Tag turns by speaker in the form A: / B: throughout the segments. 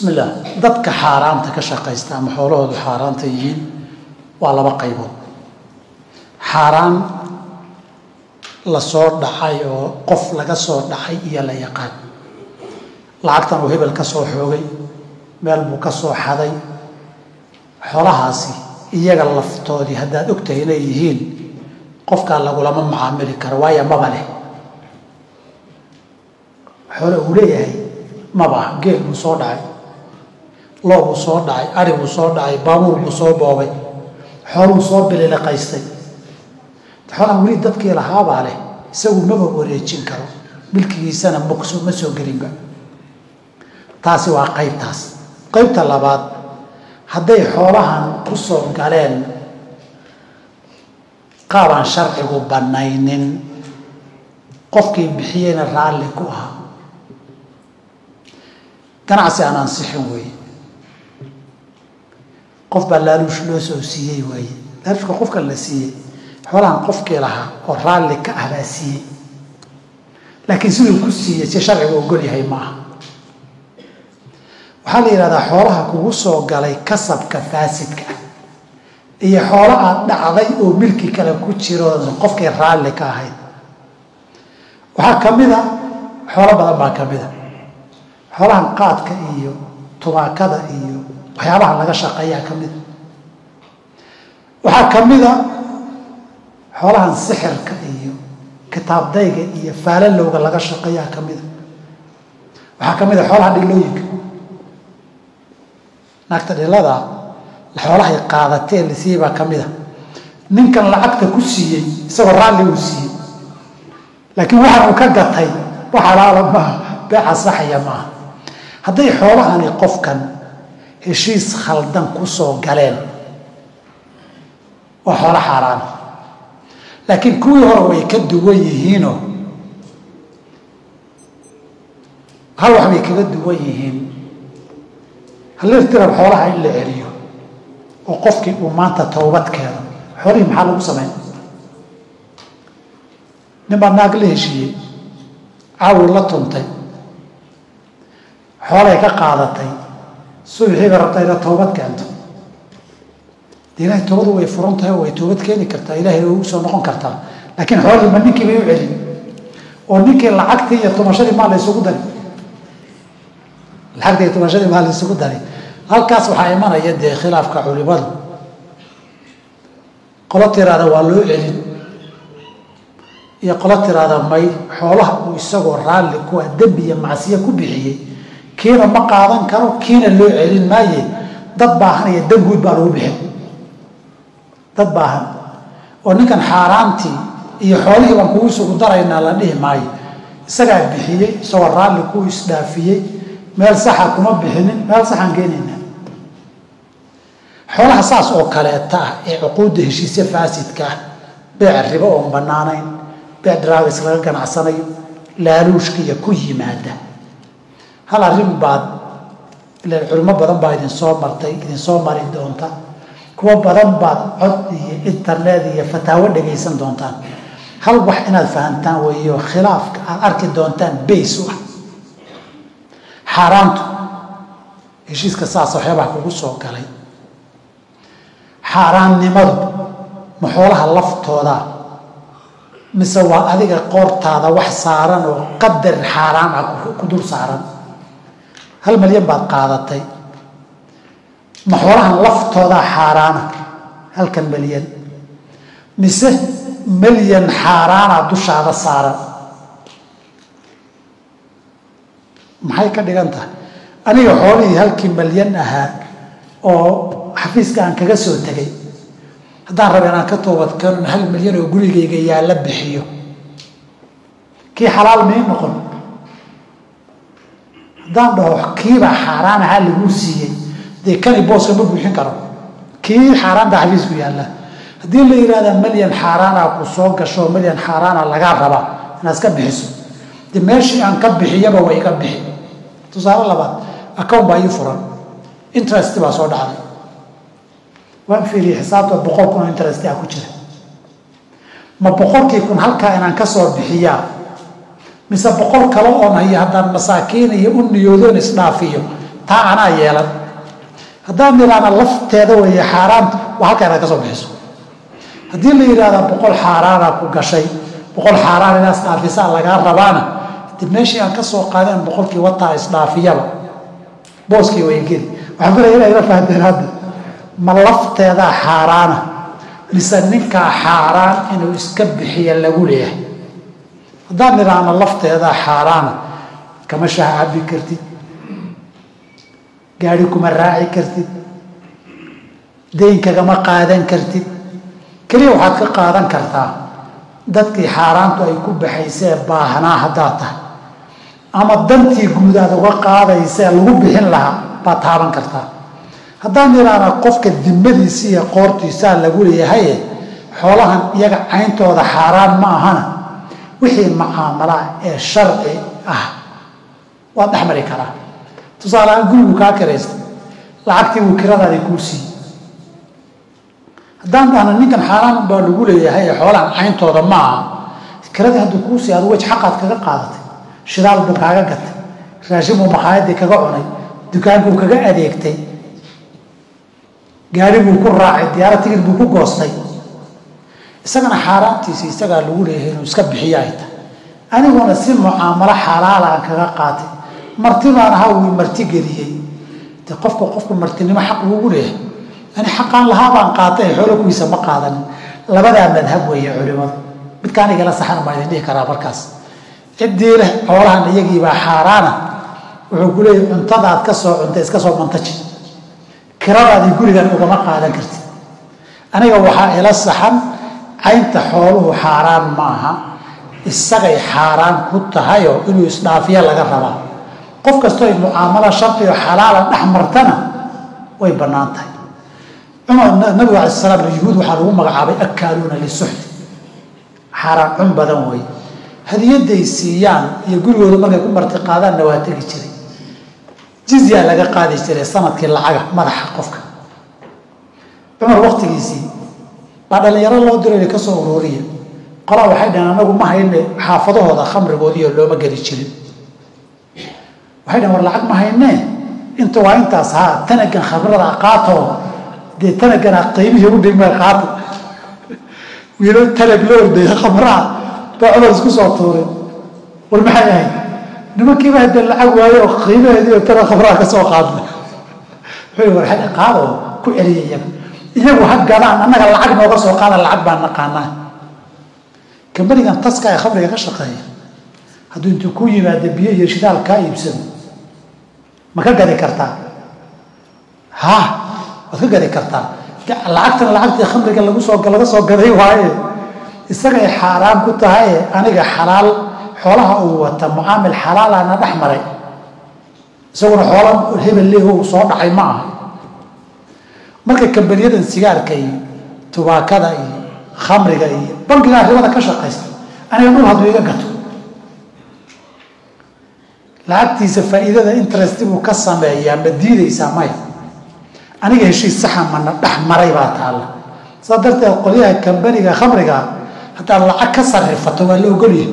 A: بسم الله dadka xaaraanta ka shaqeysta ama xoolahoodu xaaraanta yihiin waa laba qaybood xaaraan la soo dhacay oo qof laga soo dhacay iyo la yaqaan lacagtan uu hebel ka soo xoogay meel buu ka soo xaday xoolahaasi iyaga laftoodii haddaad ogtahay inay yihiin qofka lagulama macaamili karo waayo maba leh xoolo uu leeyahay maba geel buu soo dhacay loo buu soo dhacay ari buu soo dhacay baabuur buu soo boobay xooluu soo bilileqaystay xoolaha weli dadkii lahaabaa leh isagu maba wareejin karo milkigiisana ma soo gelinba taasi waa qaybtaas qaybta labaad hadday xoolahan ku soo galeen qaabaan sharcigu bannaynin qofkii bixiyeyna raalli ku aha ganacsi aan ansixin weeye qof baa laaluush loo soo siiyey waaye laaluushka qofka la siiyey xoolahan qofkii lahaa oo raalli ka ah baa siiyey laakiin siduu ku siiyey si sharcigu ogol yahay ma aha waxaa la yidhahdaa xoolaha kugu soo galay kasabka faasidka ah iyo xoolo aad dhacday oo milki kale ku jiro qofkii raalli ka ahayd waxaa ka mid a xoolo badan baa ka mid a xoolahan qaadka iyo tubaakada iyo waxyaabaha laga shaqeeyaa ka mid a waxaa ka mid a xoolahan sixirka iyo kitaabdayga iyo faalalowga laga shaqeeyaa ka mid a waxaa ka mid a xoolaha dhilooyinka naagta dhilada xoolahay qaadatee la siiyey baa ka mid a ninkan lacagta ku siiyey isagoo raalli uu siiyey laakiin waxaan uu ka gatay wax halaala maaha beeca saxaya maaha hadday xoolahani qofkan heshiis khaldan ku soo galeen waa xoolo xaaraana laakiin kuwii hore way ka duwan yihiinoo hal wax bay kaga duwan yihiin halirtirab xoolaha in la celiyo oo qofkii uu maanta towbad keeno xoolihii maxaa lagu sameyn nin baa naag la heshiiyey caawir la tuntay xoolay ka qaadatay subixiiba rabtaa inaad towbad keento de ilaahay toobadu way furan tahay oo way toobad keeni kartaa ilaahay way ugu soo noqon kartaa laakiin xoolihii ma ninkii bay u celin oo ninkii lacagtii iyo tumashadii maa la isugu dari lacagtii iyo tumashadii maa la isugu dari halkaas waxaa imanaya dee khilaafka culimadu qolo tiraada waa loo celin iyo qolo tiraada may xoolaha uu isagoo raalli kuwa dembi iyo macsiya ku bixiyey kiina ma qaadan karo kiina loo celin maaye dad baahan iyo dan guud baa lagu bixin dad baahan oo ninkan xaaraantii iyo xoolihii baan kugu sugu daraynaa la dhihi maayo isagaa bixiyey isagoo raalli ku isdhaafiyey meel saxa kuma bixinin meel saxaan geenayna xoolaha saas oo kaleeta ah ee cuquudda heshiisya faasidka ah beec ribo oon bannaanayn beec draavis laga ganacsanayo laaluushkiiyo ku yimaada hal arrin baad ilaan culimo badan baa idinsoo martay idinsoo mari doonta kuwo badan baad cod iyo internet iyo fataawo dhagaysan doontaan hal wax inaad fahantaan weeyo khilaafka aad arki doontaan bays u ah xaaraantu heshiiska saas waxyaabaha kugu soo galay xaaraannimadu ma xoolaha laftooda mise waa adiga qoortaada wax saaran oo qadar xaaraan ah ku dul saaran 1 milyan baad qaadatay ma xoolahan laftooda xaaraana 1 milyan mise milyan xaaraana dushaada saaran maxay ka dhigan tahay aniga xoolihii 1 milyan ahaa oo xafiiska aan kaga soo tegay haddaan raba inaan ka toobad keeno 1 milyan oo gurigayga yaalla bixiyo kii xalaal may noqon haddaan dhaho kiibaa xaaraan ahaa laguu siiyey dee kani booska ma buuxin karo kii xaaraanta xafiisku yaalla haddii la yidhahda milyan xaaraana ku soo gasho milyan xaaraana lagaa rabaa inaad iska bixiso dee meeshii aan ka bixiyaba way iga bixi tusaale labaad account baa ii furan interest baa soo dhacday waan fiiriyey xisaabta 100 kun interest ah ku jira ma 100 kun halkaa inaan ka soo bixiyaa mise 100 kale oo haddaan masaakiin iyo u niyoodoon isdhaafiyo taa anaa yeelan haddaan nidhaahna lafteeda weeye xaaraanta waa halka inaad ka soo bixiso haddii la yidhahda 100 xaaraana ku gashay 100 xaaraan inaad isdhaafisaa lagaa rabaana dib meeshii aan ka soo qaadeen 100kii wataa isdhaafiyaba booskii way geli waxaan filayaa inay la fahanteen hadda ma lafteeda xaaraana mise ninkaa xaaraan inuu iska bixiya lagu leeyahay haddaan nidhaahna lafteeda xaaraana kama shaha cabi kartid gaari kuma raaci kartid deyn kagama qaadan kartid kaliya waxaad ka qaadan kartaa dadkii xaaraantu ay ku baxaysee baahnaa haddaad tahay ama dantii guud aad uga qaadaysee lagu bixin lahaa baad taaban kartaa haddaan nidhaahna qofka dimadiisa iyo qoortiisaa lagu leeyahaye xoolahan iyaga cayntooda xaaraan ma ahana wixii mucaamala ee sharci ah waad dhexmari karaa tusaale ahaan gurigu kaa kiraystay lacagtii wuu kiradaadii kuu siiyey haddaan dhahna ninkan xaaraan baa lagu leeyahay ee xoolahan cayntooda ma aha kiradii hadduu kuu siiy adu wej xaqaad kaga qaadatay shidaal buu kaaga gatay raashin buu makhaayadii kaga cunay dukaankuu kaga adeegtay gaari buu ku raacay diyaarad tigir buu ku goostay isagana xaaraantiisi isagaa lagu leeyahay inuu iska bixiyo ay tahay aniguna si mucaamalo xalaala aan kaga qaatay marti baan ahaa wuu marti geliyey de qofku martinimo xaq ugu leeyahay ani xaqaan lahaa baan qaatay xoolo kuwiisa ma qaadanin labadaa madhab weeye culimadu midkaan igala saxan baan idin dhihi karaa markaas ciddii leh xoolahan iyagiibaa xaaraana wuxuu ku leeyahay cuntadaad ka soo cuntay iska soo mantaji kiradaadii gurigan ugama qaadan kartid aniga waxaa ila saxan caynta xooluhu xaaraan ma aha isagay xaaraan ku tahayoo inuu isdhaafiya laga rabaa qof kastoo ay mucaamalo sharci oo xalaala dhex martana way bannaan tahay nabigu alai salaam yuhuud waxaa lagu magacaabay akaaluuna lisuxti xaaraan cun badan wey hadiyadday siiyaan iyo gurigooda markay ku marti qaadaanna waa tegi jiray jizya laga qaadi jiray sanadkii lacaga madaxa qofka cumar waqtigiisii baa dhalinyaro loo diray ka soo uruuriya qolaa waxay dhaheen anagu ma hayne xaafadahooda khamrigoodiiyo looma geli jirin waxay dhaheen war lacag ma haynee inta waa intaas haa tanagan khamrada qaatoo dee tanagana qiimihii u dhigmay qaata wiilo tanag la ordaya khamraha baa cumar isku soo tuuray war maxay ahayd nimankiiba hadee lacag waayo oo qiimaheediiyo tana khamraha ka soo qaadna wuxuu war xadha qaadoo ku celiya iyagu ha gadaan annaga lacag nooga soo qaada lacag baan naqaanaa kambanigan taska ee khamriga ka shaqeeya hadduu intuu ku yimaado biyo iyo shidaal kaa iibsado ma ka gadi kartaa ha waad ka gadi kartaa lacagtana lacagtii khamriga laga soo gaday waaye isagay xaaraan ku tahaye aniga xalaal xoolaha uu wata mucaamil xalaalaana dhex maray isaguna xoola hebel leeho uu soo dhacay ma aha marka kambaniyadan sigaarka iyo tubaakada iyo khamriga iyo bankigaa ribada ka shaqaysta aniga dhul hadduu iga gato lacagtiisa faa'iidada interest buu ka sameeyaa ma diidaysaa maya aniga heshiis saxa mana dhex maray baa taalla saa darteed qolyaha kambaniga khamriga haddaad lacag ka sarrifato waa la ogolyahay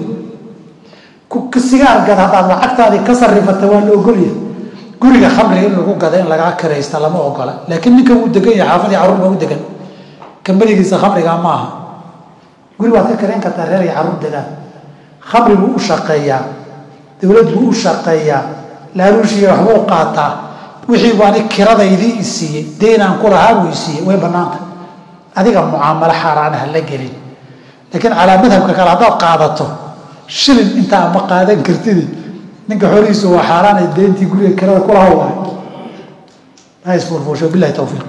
A: sigaar gada haddaad lacagtaadii ka sarrifato waa la ogolyahay guriga khamriga in lagu gada in lagaa kiraysta lama ogola laakiin ninkan wuu degan yahay xaafadii carruur baa u degan kambanigiisa khamriga ma aha guri waad ka karayn kartaa reer iyo carruur degaan khamri buu u shaqeeyaa dowlad buu u shaqeeyaa laaluushiiya waxbuu qaataa wixii waani kiradaydii i siiyey deynaan ku lahaa buu i siiyey way bannaanta adiga mucaamalo xaaraan ha la gelin laakiin calaa madhabka kale haddaad qaadato shilin intaa ma qaadan kartidi ninka xoolihiisu waa xaaraanay deyntii guriga kirada kulaha waay ha isfuurfuusho billahi tawfiiq